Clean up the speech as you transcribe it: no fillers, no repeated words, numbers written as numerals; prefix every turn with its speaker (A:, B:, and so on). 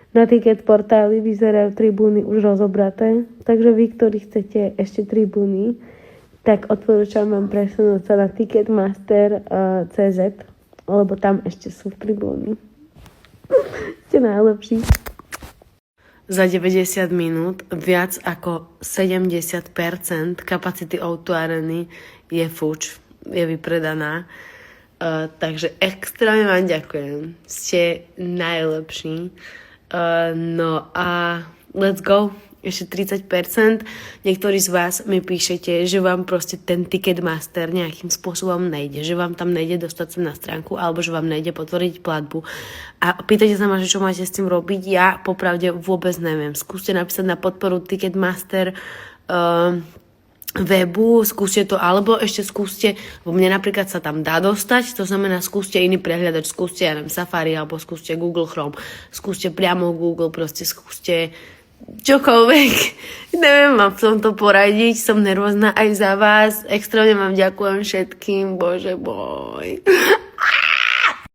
A: Na ticket portáli vyzerajú tribúny už rozobraté, takže vy, ktorí chcete ešte tribúny, tak odporúčam vám presunúť sa na Ticketmaster.cz, lebo tam ešte sú tribúny. Ste najlepší. Za 90 minút viac ako 70% kapacity O2 Areny je fuč, je vypredaná. Takže extrémne vám ďakujem. Ste najlepší. No a let's go. Ešte 30%. Niektorí z vás mi píšete, že vám proste ten Ticketmaster nejakým spôsobom nejde. Že vám tam nejde dostať sa na stránku alebo že vám nejde potvrdiť platbu. A pýtate sa ma, že čo máte s tým robiť. Ja popravde vôbec neviem. Skúste napísať na podporu Ticketmaster webu, skúste to, alebo ešte skúste, bo mne napríklad sa tam dá dostať, to znamená skúste iný prehľadač, skúste, ja neviem, Safari, alebo skúste Google Chrome, skúste priamo Google, proste skúste čokoľvek. Neviem vám v tomto poradiť, som nervózna aj za vás, extrémne vám ďakujem všetkým, bože boj.